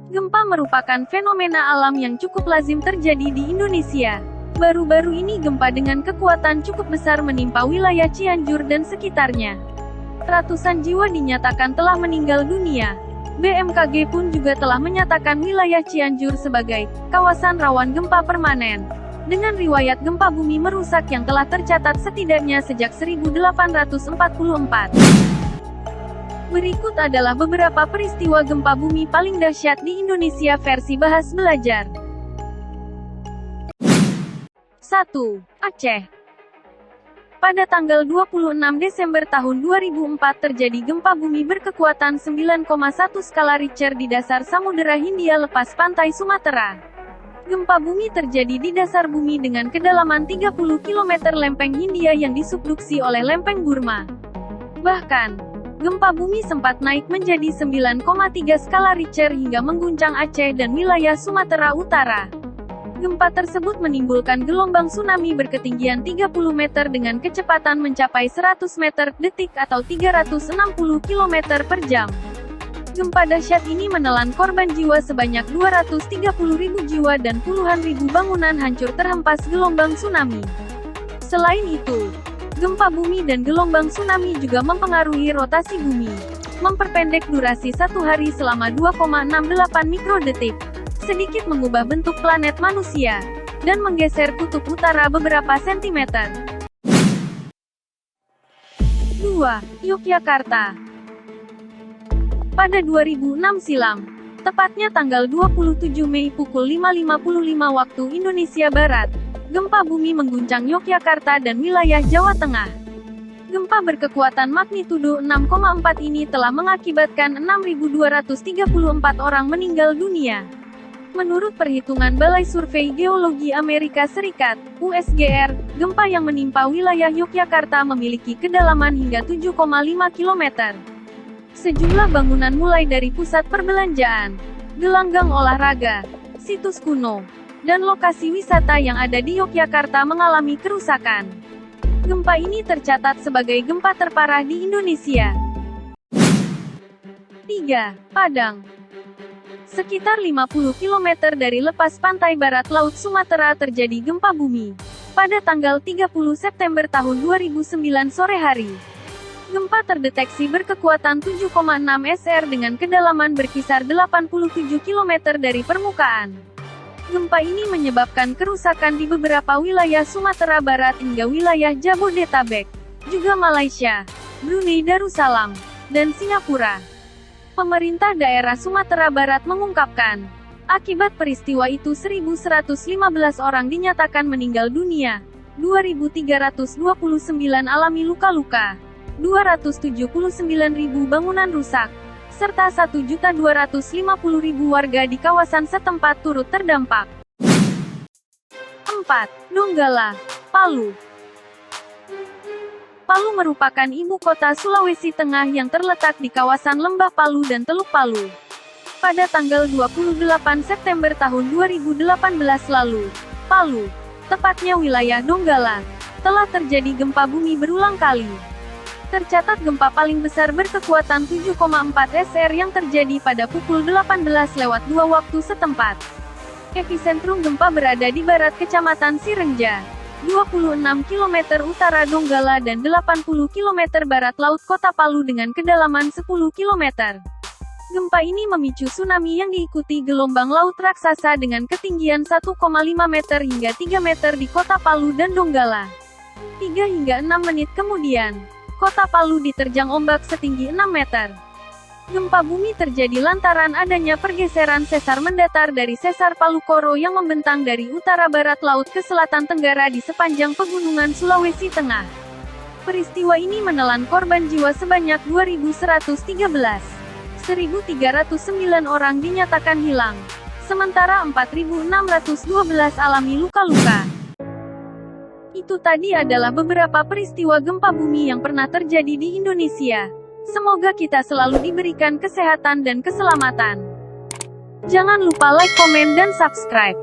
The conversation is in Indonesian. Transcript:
Gempa merupakan fenomena alam yang cukup lazim terjadi di Indonesia. Baru-baru ini gempa dengan kekuatan cukup besar menimpa wilayah Cianjur dan sekitarnya. Ratusan jiwa dinyatakan telah meninggal dunia. BMKG pun juga telah menyatakan wilayah Cianjur sebagai kawasan rawan gempa permanen, dengan riwayat gempa bumi merusak yang telah tercatat setidaknya sejak 1844. Berikut adalah beberapa peristiwa gempa bumi paling dahsyat di Indonesia versi Bahas Belajar. 1. Aceh. Pada tanggal 26 Desember tahun 2004 terjadi gempa bumi berkekuatan 9,1 skala Richter di dasar Samudera Hindia lepas pantai Sumatera. Gempa bumi terjadi di dasar bumi dengan kedalaman 30 km lempeng Hindia yang disubduksi oleh lempeng Burma. Bahkan, gempa bumi sempat naik menjadi 9,3 skala Richter hingga mengguncang Aceh dan wilayah Sumatera Utara. Gempa tersebut menimbulkan gelombang tsunami berketinggian 30 meter dengan kecepatan mencapai 100 meter detik atau 360 km per jam. Gempa dahsyat ini menelan korban jiwa sebanyak 230.000 jiwa dan puluhan ribu bangunan hancur terhempas gelombang tsunami. Selain itu, gempa bumi dan gelombang tsunami juga mempengaruhi rotasi bumi, memperpendek durasi satu hari selama 2,68 mikrodetik, sedikit mengubah bentuk planet manusia, dan menggeser kutub utara beberapa sentimeter. 2. Yogyakarta. Pada 2006 silam, tepatnya tanggal 27 Mei pukul 5.55 waktu Indonesia Barat, gempa bumi mengguncang Yogyakarta dan wilayah Jawa Tengah. Gempa berkekuatan magnitudo 6,4 ini telah mengakibatkan 6.234 orang meninggal dunia. Menurut perhitungan Balai Survei Geologi Amerika Serikat, USGR, gempa yang menimpa wilayah Yogyakarta memiliki kedalaman hingga 7,5 km. Sejumlah bangunan mulai dari pusat perbelanjaan, gelanggang olahraga, situs kuno, dan lokasi wisata yang ada di Yogyakarta mengalami kerusakan. Gempa ini tercatat sebagai gempa terparah di Indonesia. 3. Padang. Sekitar 50 km dari lepas pantai barat Laut Sumatera terjadi gempa bumi. Pada tanggal 30 September tahun 2009 sore hari. Gempa terdeteksi berkekuatan 7,6 SR dengan kedalaman berkisar 87 km dari permukaan. Gempa ini menyebabkan kerusakan di beberapa wilayah Sumatera Barat hingga wilayah Jabodetabek, juga Malaysia, Brunei Darussalam, dan Singapura. Pemerintah daerah Sumatera Barat mengungkapkan, akibat peristiwa itu 1.115 orang dinyatakan meninggal dunia, 2.329 alami luka-luka, 279.000 bangunan rusak, serta 1.250.000 warga di kawasan setempat turut terdampak. 4. Donggala, Palu. Palu merupakan ibu kota Sulawesi Tengah yang terletak di kawasan Lembah Palu dan Teluk Palu. Pada tanggal 28 September tahun 2018 lalu, Palu, tepatnya wilayah Donggala, telah terjadi gempa bumi berulang kali. Tercatat gempa paling besar berkekuatan 7,4 SR yang terjadi pada pukul 18:02 waktu setempat. Epicentrum gempa berada di barat Kecamatan Sirenja, 26 km utara Donggala dan 80 km barat laut kota Palu dengan kedalaman 10 km. Gempa ini memicu tsunami yang diikuti gelombang laut raksasa dengan ketinggian 1,5 meter hingga 3 meter di kota Palu dan Donggala. 3 hingga 6 menit kemudian, kota Palu diterjang ombak setinggi 6 meter. Gempa bumi terjadi lantaran adanya pergeseran sesar mendatar dari sesar Palu Koro yang membentang dari utara-barat laut ke selatan tenggara di sepanjang pegunungan Sulawesi Tengah. Peristiwa ini menelan korban jiwa sebanyak 2.113. 1.309 orang dinyatakan hilang, sementara 4.612 alami luka-luka. Itu tadi adalah beberapa peristiwa gempa bumi yang pernah terjadi di Indonesia. Semoga kita selalu diberikan kesehatan dan keselamatan. Jangan lupa like, komen, dan subscribe.